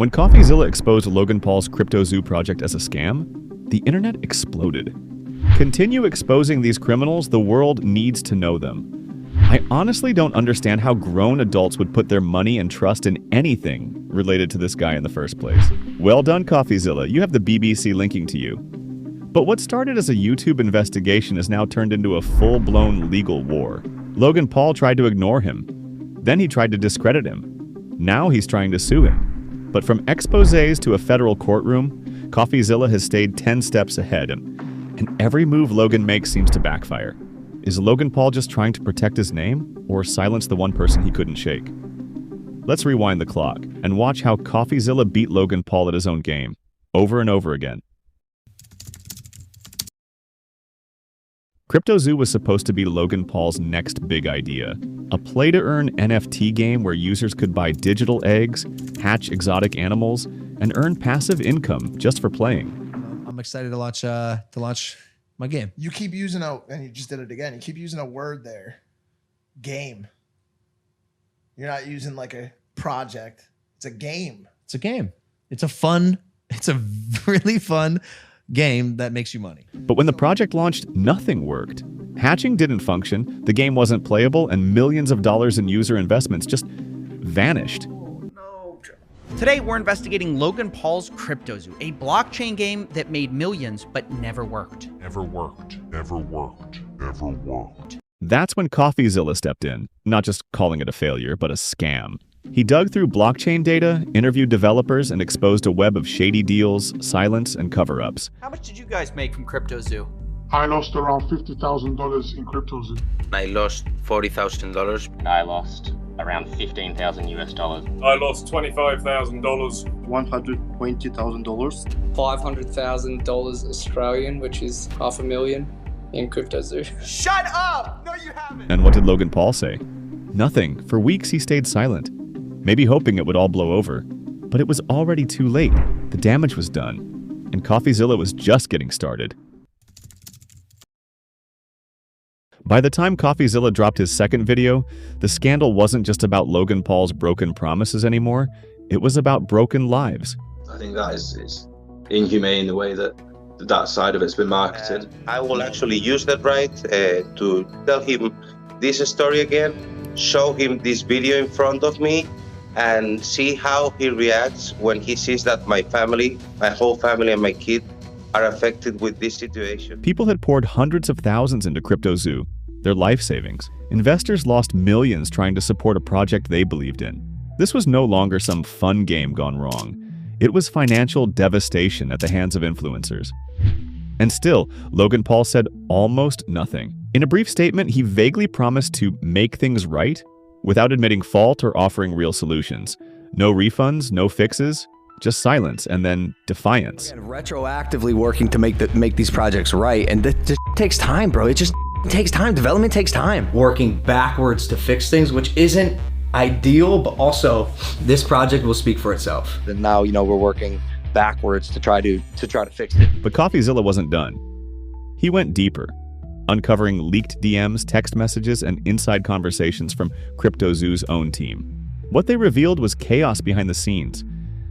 When Coffeezilla exposed Logan Paul's CryptoZoo project as a scam, the internet exploded. Continue exposing these criminals, the world needs to know them. I honestly don't understand how grown adults would put their money and trust in anything related to this guy in the first place. Well done, Coffeezilla, you have the BBC linking to you. But what started as a YouTube investigation has now turned into a full-blown legal war. Logan Paul tried to ignore him. Then he tried to discredit him. Now he's trying to sue him. But from exposés to a federal courtroom, Coffeezilla has stayed 10 steps ahead, and every move Logan makes seems to backfire. Is Logan Paul just trying to protect his name, or silence the one person he couldn't shake? Let's rewind the clock and watch how Coffeezilla beat Logan Paul at his own game, over and over again. CryptoZoo was supposed to be Logan Paul's next big idea, a play-to-earn NFT game where users could buy digital eggs, hatch exotic animals, and earn passive income just for playing. I'm excited to launch my game. You keep using and you just did it again. You keep using a word there, game. You're not using like a project. It's a game. It's a game. It's a really fun game that makes you money. But when the project launched, nothing worked. Hatching didn't function, the game wasn't playable, and millions of dollars in user investments just vanished. Today, we're investigating Logan Paul's CryptoZoo, a blockchain game that made millions but never worked. Never worked. That's when Coffeezilla stepped in, not just calling it a failure, but a scam. He dug through blockchain data, interviewed developers, and exposed a web of shady deals, silence, and cover-ups. How much did you guys make from CryptoZoo? I lost around $50,000 in CryptoZoo. I lost $40,000. And I lost around $15,000 US. I lost $25,000. $120,000. $500,000 Australian, which is $500,000 in CryptoZoo. Shut up! No, you haven't! And what did Logan Paul say? Nothing. For weeks, he stayed silent, maybe hoping it would all blow over. But it was already too late. The damage was done, and Coffeezilla was just getting started. By the time Coffeezilla dropped his second video, the scandal wasn't just about Logan Paul's broken promises anymore, it was about broken lives. I think that is inhumane the way that that side of it's been marketed. And I will actually use that right to tell him this story again, show him this video in front of me, and see how he reacts when he sees that my family, my whole family and my kid are affected with this situation. People had poured hundreds of thousands into CryptoZoo, their life savings. Investors lost millions trying to support a project they believed in. This was no longer some fun game gone wrong. It was financial devastation at the hands of influencers. And still, Logan Paul said almost nothing. In a brief statement, he vaguely promised to make things right without admitting fault or offering real solutions. No refunds, no fixes, just silence and then defiance. Again, retroactively working to make these projects right, and that just takes time, bro. It just takes time. Development takes time. Working backwards to fix things, which isn't ideal, but also this project will speak for itself. And now, we're working backwards to try to fix it. But Coffeezilla wasn't done. He went deeper, uncovering leaked DMs, text messages, and inside conversations from CryptoZoo's own team. What they revealed was chaos behind the scenes,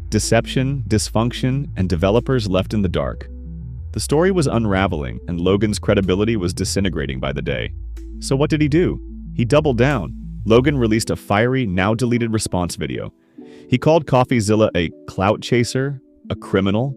deception, dysfunction, and developers left in the dark. The story was unraveling, and Logan's credibility was disintegrating by the day. So what did he do? He doubled down. Logan released a fiery, now-deleted response video. He called Coffeezilla a clout chaser, a criminal,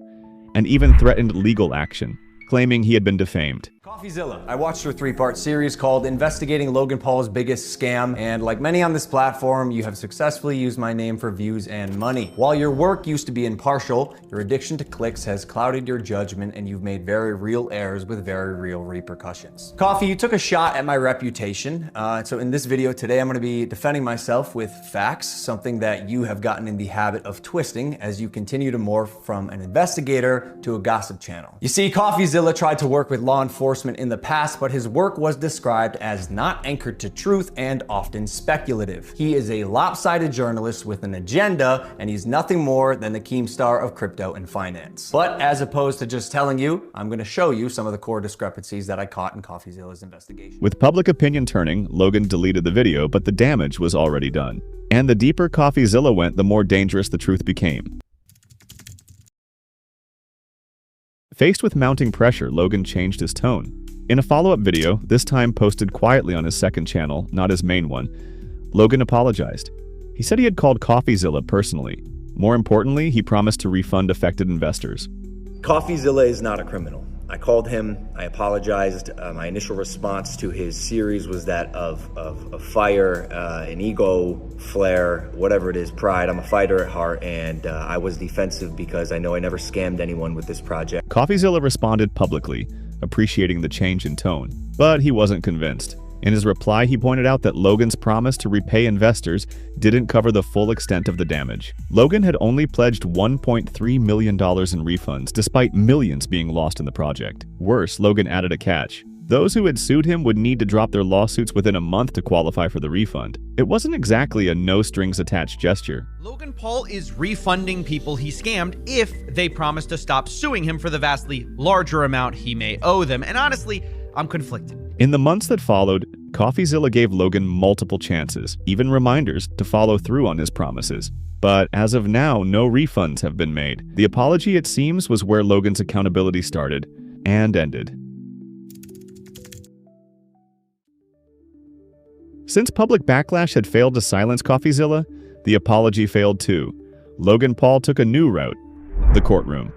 and even threatened legal action, claiming he had been defamed. Coffeezilla. I watched your 3-part series called Investigating Logan Paul's Biggest Scam, and like many on this platform, you have successfully used my name for views and money. While your work used to be impartial, your addiction to clicks has clouded your judgment, and you've made very real errors with very real repercussions. Coffee, you took a shot at my reputation, so in this video today, I'm going to be defending myself with facts, something that you have gotten in the habit of twisting as you continue to morph from an investigator to a gossip channel. You see, Coffeezilla tried to work with law enforcement in the past, but his work was described as not anchored to truth and often speculative. He is a lopsided journalist with an agenda, and he's nothing more than the Keemstar of crypto and finance. But as opposed to just telling you, I'm going to show you some of the core discrepancies that I caught in Coffeezilla's investigation. With public opinion turning, Logan deleted the video, but the damage was already done. And the deeper Coffeezilla went, the more dangerous the truth became. Faced with mounting pressure, Logan changed his tone. In a follow-up video, this time posted quietly on his second channel, not his main one, Logan apologized. He said he had called Coffeezilla personally. More importantly, he promised to refund affected investors. Coffeezilla is not a criminal. I called him, I apologized. My initial response to his series was that of fire, an ego, flare, whatever it is, pride. I'm a fighter at heart, and I was defensive because I know I never scammed anyone with this project. Coffeezilla responded publicly, appreciating the change in tone, but he wasn't convinced. In his reply, he pointed out that Logan's promise to repay investors didn't cover the full extent of the damage. Logan had only pledged $1.3 million in refunds, despite millions being lost in the project. Worse, Logan added a catch. Those who had sued him would need to drop their lawsuits within a month to qualify for the refund. It wasn't exactly a no-strings-attached gesture. Logan Paul is refunding people he scammed if they promise to stop suing him for the vastly larger amount he may owe them. And honestly, I'm conflicted. In the months that followed, Coffeezilla gave Logan multiple chances, even reminders to follow through on his promises. But as of now, no refunds have been made. The apology, it seems, was where Logan's accountability started and ended. Since public backlash had failed to silence Coffeezilla, the apology failed too. Logan Paul took a new route, the courtroom.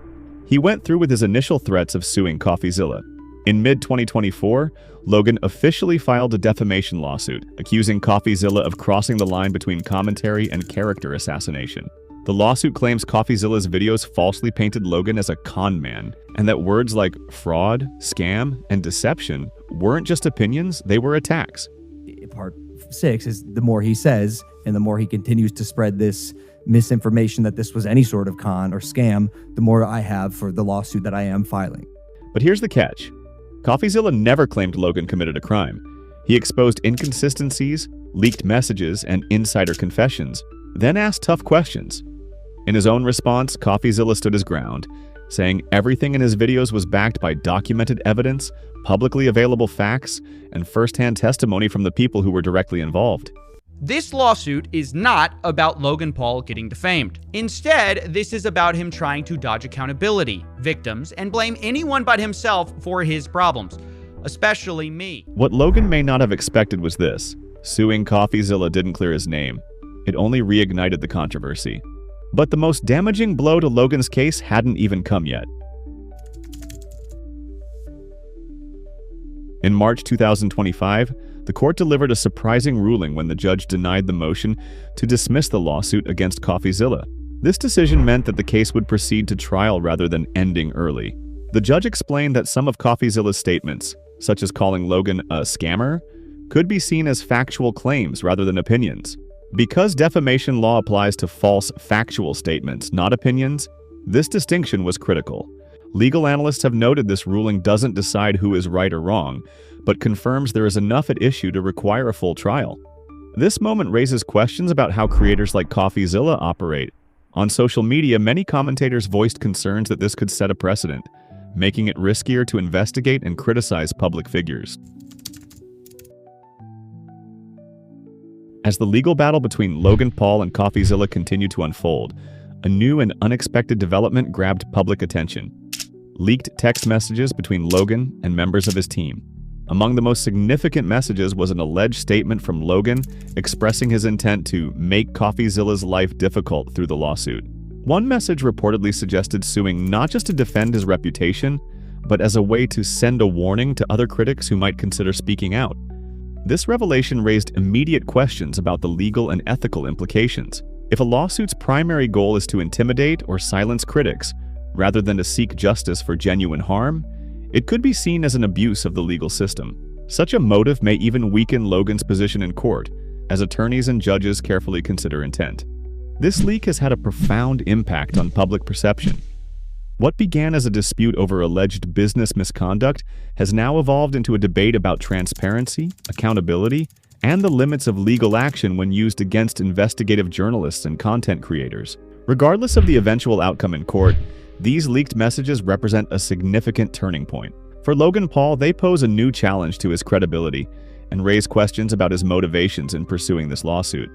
He went through with his initial threats of suing Coffeezilla. In mid-2024, Logan officially filed a defamation lawsuit, accusing Coffeezilla of crossing the line between commentary and character assassination. The lawsuit claims Coffeezilla's videos falsely painted Logan as a con man, and that words like fraud, scam, and deception weren't just opinions, they were attacks. Part 6 is the more he says, and the more he continues to spread this misinformation that this was any sort of con or scam, the more I have for the lawsuit that I am filing. But here's the catch. Coffeezilla never claimed Logan committed a crime. He exposed inconsistencies, leaked messages, and insider confessions, then asked tough questions. In his own response, Coffeezilla stood his ground, saying everything in his videos was backed by documented evidence, publicly available facts, and first-hand testimony from the people who were directly involved. This lawsuit is not about Logan Paul getting defamed. Instead, this is about him trying to dodge accountability, victims, and blame anyone but himself for his problems, especially me. What Logan may not have expected was this. Suing Coffeezilla didn't clear his name. It only reignited the controversy. But the most damaging blow to Logan's case hadn't even come yet. In March 2025, the court delivered a surprising ruling when the judge denied the motion to dismiss the lawsuit against Coffeezilla. This decision meant that the case would proceed to trial rather than ending early. The judge explained that some of Coffeezilla's statements, such as calling Logan a scammer, could be seen as factual claims rather than opinions. Because defamation law applies to false, factual statements, not opinions, this distinction was critical. Legal analysts have noted this ruling doesn't decide who is right or wrong, but confirms there is enough at issue to require a full trial. This moment raises questions about how creators like Coffeezilla operate. On social media, many commentators voiced concerns that this could set a precedent, making it riskier to investigate and criticize public figures. As the legal battle between Logan Paul and Coffeezilla continued to unfold, a new and unexpected development grabbed public attention. Leaked text messages between Logan and members of his team. Among the most significant messages was an alleged statement from Logan expressing his intent to make Coffeezilla's life difficult through the lawsuit. One message reportedly suggested suing not just to defend his reputation, but as a way to send a warning to other critics who might consider speaking out. This revelation raised immediate questions about the legal and ethical implications. If a lawsuit's primary goal is to intimidate or silence critics, rather than to seek justice for genuine harm, it could be seen as an abuse of the legal system. Such a motive may even weaken Logan's position in court, as attorneys and judges carefully consider intent. This leak has had a profound impact on public perception. What began as a dispute over alleged business misconduct has now evolved into a debate about transparency, accountability, and the limits of legal action when used against investigative journalists and content creators. Regardless of the eventual outcome in court, these leaked messages represent a significant turning point. For Logan Paul, they pose a new challenge to his credibility and raise questions about his motivations in pursuing this lawsuit.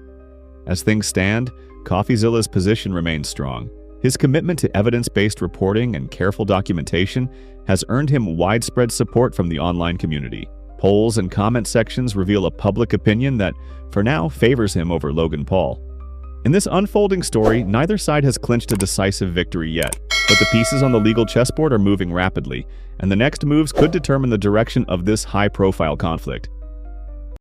As things stand, Coffeezilla's position remains strong. His commitment to evidence-based reporting and careful documentation has earned him widespread support from the online community. Polls and comment sections reveal a public opinion that, for now, favors him over Logan Paul. In this unfolding story, neither side has clinched a decisive victory yet, but the pieces on the legal chessboard are moving rapidly, and the next moves could determine the direction of this high-profile conflict.